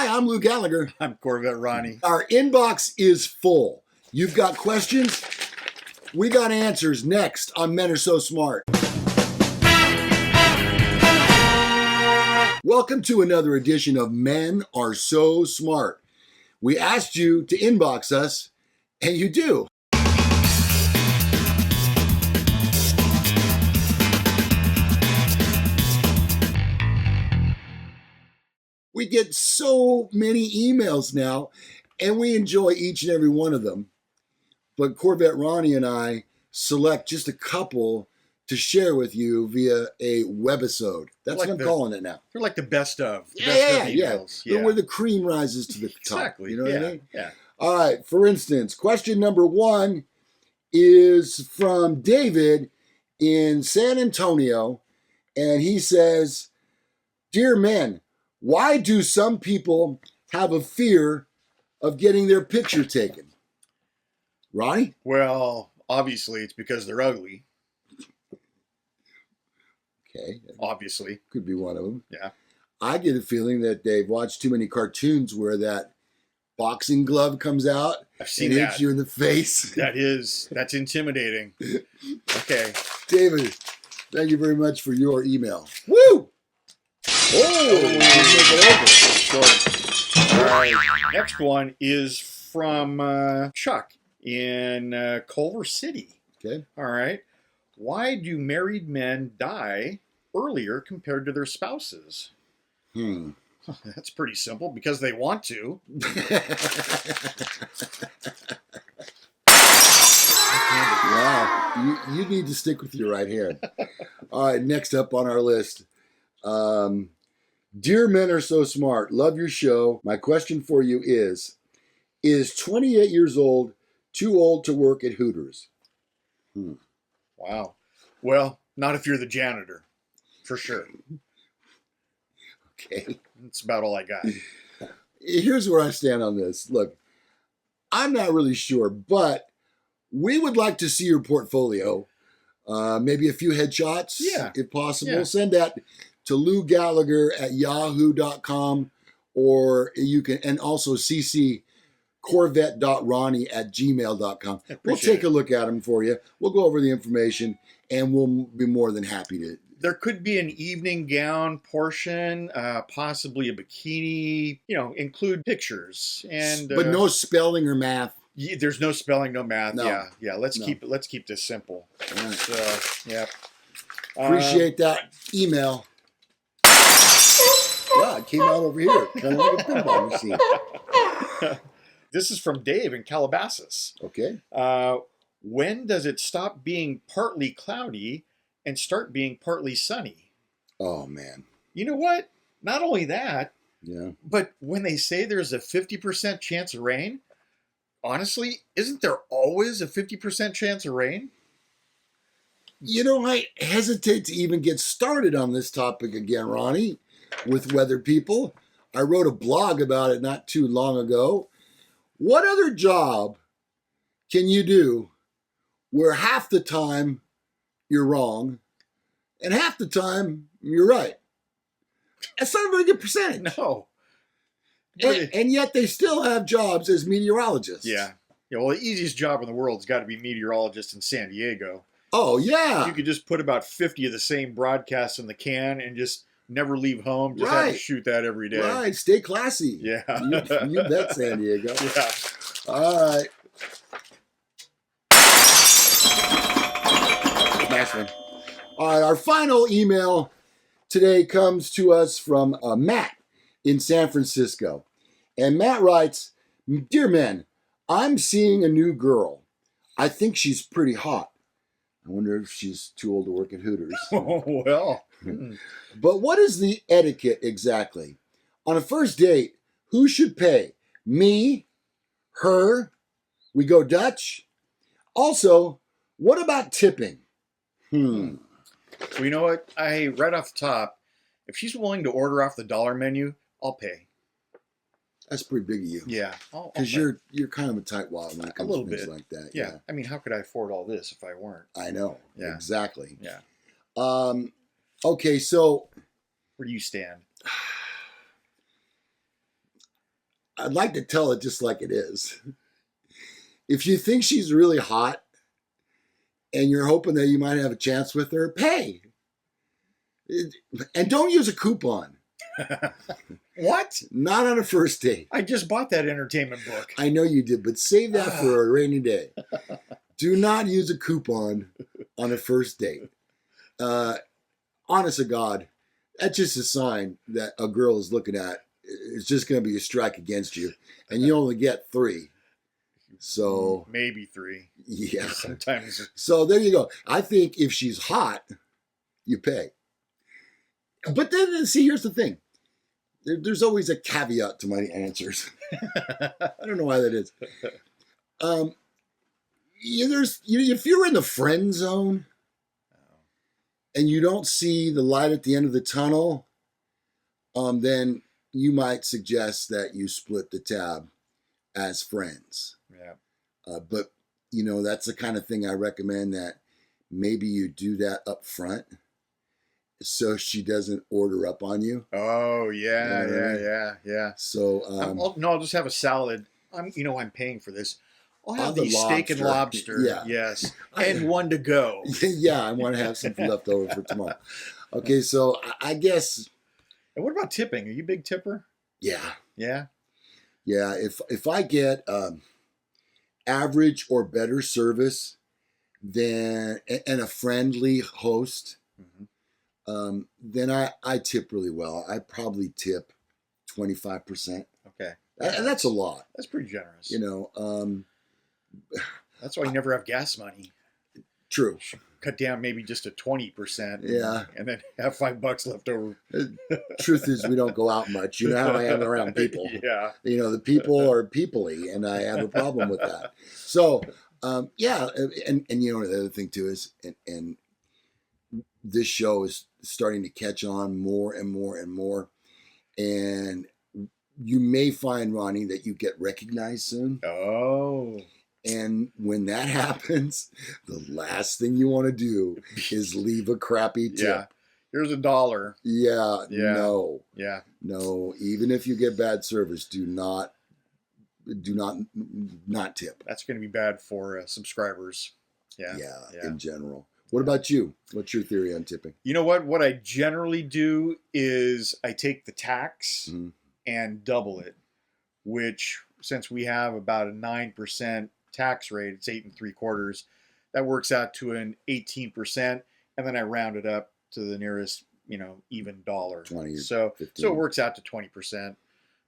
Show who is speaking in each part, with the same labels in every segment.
Speaker 1: Hi, I'm Lou Gallagher.
Speaker 2: I'm Corvette Ronnie.
Speaker 1: Our inbox is full. You've got questions? We got answers next on Men Are So Smart. Welcome to another edition of Men Are So Smart. We asked you to inbox us, and you do. We get so many emails now, and we enjoy each and every one of them. But Corvette Ronnie and I select just a couple to share with you via a webisode. That's what I'm calling it now.
Speaker 2: They're like the best of.
Speaker 1: Yeah. Where the cream rises to the top.
Speaker 2: Exactly.
Speaker 1: You know what I mean?
Speaker 2: Yeah.
Speaker 1: All right. For instance, question number 1 is from David in San Antonio. And he says, "Dear men, why do some people have a fear of getting their picture taken?" Ronnie?
Speaker 2: Well, obviously it's because they're ugly.
Speaker 1: Okay.
Speaker 2: Obviously.
Speaker 1: Could be one of them.
Speaker 2: Yeah.
Speaker 1: I get a feeling that they've watched too many cartoons where that boxing glove comes out
Speaker 2: I've seen
Speaker 1: and
Speaker 2: that.
Speaker 1: hits you in the face.
Speaker 2: That's intimidating. Okay.
Speaker 1: David, thank you very much for your email. Woo!
Speaker 2: All right. Next one is from Chuck in Culver City.
Speaker 1: Okay.
Speaker 2: All right. Why do married men die earlier compared to their spouses? That's pretty simple. Because they want to.
Speaker 1: Wow. You need to stick with your right hand. All right. Next up on our list. Dear Men Are So Smart. Love your show. My question for you is 28 years old too old to work at Hooters?
Speaker 2: Wow. Well, not if you're the janitor. For sure.
Speaker 1: Okay.
Speaker 2: That's about all I got.
Speaker 1: Here's where I stand on this. Look, I'm not really sure, but we would like to see your portfolio. Maybe a few headshots, if possible.
Speaker 2: Yeah.
Speaker 1: Send that to lougallagher@yahoo.com, or you can, and also CC corvette.ronnie@gmail.com. We'll take a look at them for you. We'll go over the information, and we'll be more than happy to.
Speaker 2: There could be an evening gown portion, possibly a bikini. Include pictures
Speaker 1: but no spelling or math.
Speaker 2: There's no spelling, no math.
Speaker 1: No.
Speaker 2: Yeah. Let's keep this simple.
Speaker 1: Right.
Speaker 2: So, yeah.
Speaker 1: Appreciate that email. Yeah, it came out over here, kind of like a pinball machine.
Speaker 2: This is from Dave in Calabasas.
Speaker 1: Okay.
Speaker 2: When does it stop being partly cloudy and start being partly sunny?
Speaker 1: Oh, man.
Speaker 2: You know what? Not only that,
Speaker 1: but
Speaker 2: when they say there's a 50% chance of rain, honestly, isn't there always a 50% chance of rain?
Speaker 1: I hesitate to even get started on this topic again, Ronnie, with weather people. I wrote a blog about it not too long ago. What other job can you do where half the time you're wrong and half the time you're right? That's not a very good percentage.
Speaker 2: No.
Speaker 1: And yet they still have jobs as meteorologists.
Speaker 2: Yeah. Well, the easiest job in the world has got to be meteorologist in San Diego.
Speaker 1: Oh, yeah.
Speaker 2: You could just put about 50 of the same broadcasts in the can and just never leave home. Just have to shoot that every day.
Speaker 1: Right. Stay classy.
Speaker 2: Yeah.
Speaker 1: You bet, San Diego.
Speaker 2: Yeah.
Speaker 1: All right. Nice one. All right. Our final email today comes to us from Matt in San Francisco. And Matt writes, "Dear men, I'm seeing a new girl. I think she's pretty hot. I wonder if she's too old to work at Hooters."
Speaker 2: Oh, well.
Speaker 1: But what is the etiquette exactly? On a first date, who should pay? Me? Her? We go Dutch? Also, what about tipping?
Speaker 2: Well, you know what? Right off the top, if she's willing to order off the dollar menu, I'll pay.
Speaker 1: That's pretty big of you.
Speaker 2: Yeah.
Speaker 1: Because you're kind of a tightwad when it comes to things like that.
Speaker 2: Yeah. I mean, how could I afford all this if I weren't?
Speaker 1: I know.
Speaker 2: Yeah.
Speaker 1: Exactly.
Speaker 2: Yeah.
Speaker 1: Okay, so
Speaker 2: where do you stand?
Speaker 1: I'd like to tell it just like it is. If you think she's really hot and you're hoping that you might have a chance with her, pay. And don't use a coupon.
Speaker 2: What?
Speaker 1: Not on a first date.
Speaker 2: I just bought that entertainment book.
Speaker 1: I know you did, but save that for a rainy day. Do not use a coupon on a first date. Honest to God, that's just a sign that a girl is looking at. It's just going to be a strike against you, and you only get 3. So
Speaker 2: maybe 3.
Speaker 1: Yeah.
Speaker 2: Sometimes.
Speaker 1: So there you go. I think if she's hot, you pay. But then, see, here's the thing. There's always a caveat to my answers. I don't know why that is. If you're in the friend zone and you don't see the light at the end of the tunnel, then you might suggest that you split the tab as friends.
Speaker 2: Yeah.
Speaker 1: But, that's the kind of thing I recommend that maybe you do that up front so she doesn't order up on you.
Speaker 2: Oh, yeah,
Speaker 1: You know what I mean?
Speaker 2: yeah.
Speaker 1: So,
Speaker 2: I'll just have a salad. I'm paying for this. I'll have
Speaker 1: the
Speaker 2: the steak and lobster.
Speaker 1: Yeah.
Speaker 2: Yes. And one to go.
Speaker 1: Yeah, I want to have some left over for tomorrow. Okay, so I guess.
Speaker 2: And what about tipping? Are you a big tipper?
Speaker 1: Yeah.
Speaker 2: Yeah.
Speaker 1: Yeah. If I get average or better service than and a friendly host, then I tip really well. I probably tip 25%.
Speaker 2: Okay.
Speaker 1: And that's a lot.
Speaker 2: That's pretty generous.
Speaker 1: That's
Speaker 2: why you never have gas money.
Speaker 1: True.
Speaker 2: Cut down maybe just to 20%.
Speaker 1: Yeah.
Speaker 2: And then have $5 left over.
Speaker 1: Truth is, we don't go out much. You know how I am around people.
Speaker 2: Yeah.
Speaker 1: The people are people-y, and I have a problem with that. So, yeah. And the other thing, too, is, and this show is starting to catch on more and more and more. And you may find, Ronnie, that you get recognized soon.
Speaker 2: Oh.
Speaker 1: And when that happens, the last thing you want to do is leave a crappy tip.
Speaker 2: Yeah. Here's $1.
Speaker 1: Yeah.
Speaker 2: Yeah.
Speaker 1: No. Even if you get bad service, do not tip.
Speaker 2: That's going to be bad for subscribers. Yeah.
Speaker 1: In general. What about you? What's your theory on tipping?
Speaker 2: You know what? What I generally do is I take the tax and double it, which, since we have about a 9% tax rate, it's 8 3/4. That works out to an 18%, and then I round it up to the nearest, even dollar.
Speaker 1: 20.
Speaker 2: So
Speaker 1: 15.
Speaker 2: So it works out to 20%.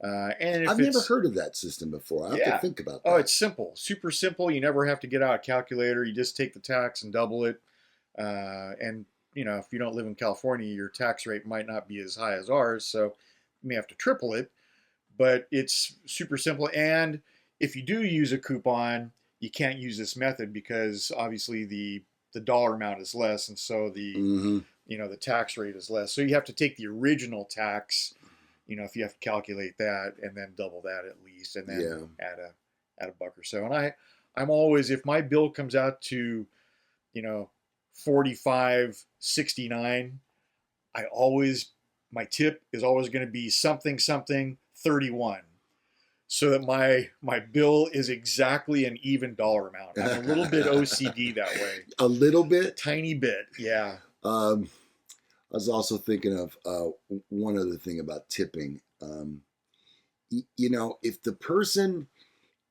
Speaker 2: And if
Speaker 1: I've never heard of that system before. I have to think about that.
Speaker 2: Oh, it's simple, super simple. You never have to get out a calculator. You just take the tax and double it. And if you don't live in California, your tax rate might not be as high as ours, so you may have to triple it. But it's super simple. And if you do use a coupon, you can't use this method because obviously the dollar amount is less, and so the the tax rate is less. So you have to take the original tax, if you have to calculate that, and then double that at least, and then add a buck or so. And I'm always, if my bill comes out to $45.69, my tip is always going to be something 31, so that my bill is exactly an even dollar amount. I'm a little bit OCD that way.
Speaker 1: A little bit?
Speaker 2: A tiny bit, yeah.
Speaker 1: I was also thinking of one other thing about tipping. If the person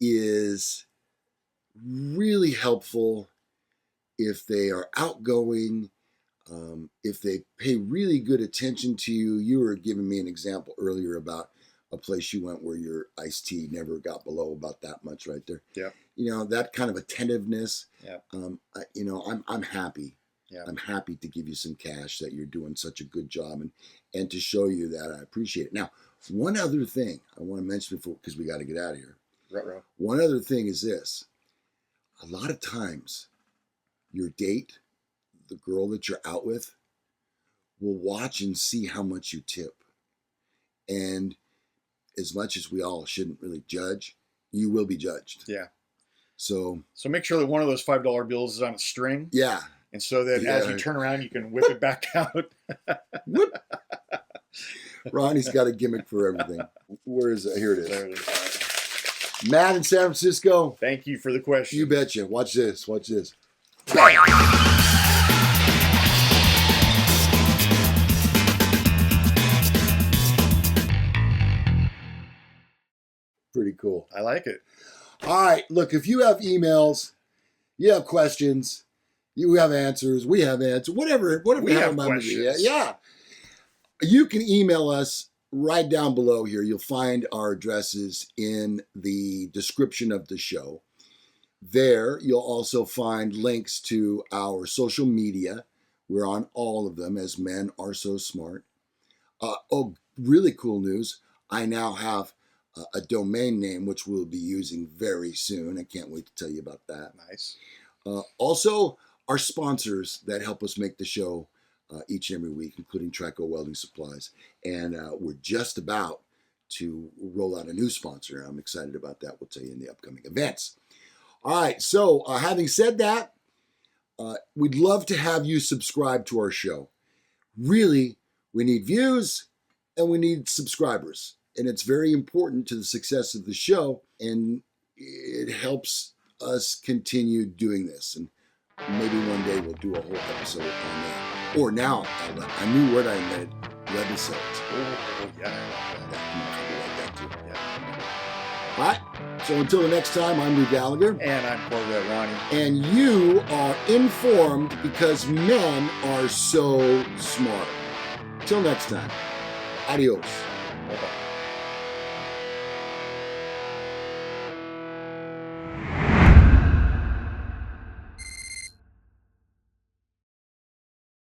Speaker 1: is really helpful, if they are outgoing, if they pay really good attention to you. You were giving me an example earlier about a place you went where your iced tea never got below about that much right there.
Speaker 2: Yeah.
Speaker 1: That kind of attentiveness.
Speaker 2: Yeah.
Speaker 1: I'm happy.
Speaker 2: Yeah.
Speaker 1: I'm happy to give you some cash, that you're doing such a good job, and to show you that I appreciate it. Now, one other thing I want to mention before, because we got to get out of here.
Speaker 2: Right.
Speaker 1: One other thing is this. A lot of times, your date, the girl that you're out with, will watch and see how much you tip. And as much as we all shouldn't really judge, you will be judged.
Speaker 2: Yeah.
Speaker 1: So
Speaker 2: make sure that one of those $5 bills is on a string.
Speaker 1: Yeah.
Speaker 2: And so that as you turn around, you can whip it back out.
Speaker 1: Whoop. Ronnie's got a gimmick for everything. Where is it? Here it is.
Speaker 2: There it is.
Speaker 1: Matt in San Francisco.
Speaker 2: Thank you for the question.
Speaker 1: You betcha. Watch this. Watch this. Pretty cool.
Speaker 2: I like it.
Speaker 1: All right. Look, if you have emails, you have questions, you have answers, we have answers, whatever
Speaker 2: We
Speaker 1: the hell
Speaker 2: have
Speaker 1: it might be.
Speaker 2: questions.
Speaker 1: Yeah. You can email us right down below here. You'll find our addresses in the description of the show. There, you'll also find links to our social media. We're on all of them, as men are so smart. Really cool news. I now have a domain name, which we'll be using very soon. I can't wait to tell you about that.
Speaker 2: Nice.
Speaker 1: Also, our sponsors that help us make the show each and every week, including Trico Welding Supplies. And we're just about to roll out a new sponsor. I'm excited about that. We'll tell you in the upcoming events. All right, so having said that, we'd love to have you subscribe to our show. Really, we need views and we need subscribers. And it's very important to the success of the show, and it helps us continue doing this. And maybe one day we'll do a whole episode on that. Or now, a new word I invented, webisodes.
Speaker 2: Oh, yeah.
Speaker 1: Like that too.
Speaker 2: Yeah.
Speaker 1: All right, so until the next time, I'm Lougallagher.
Speaker 2: And I'm Corvette Ronnie.
Speaker 1: And you are informed because men are so smart. Till next time, adios.
Speaker 2: Bye-bye.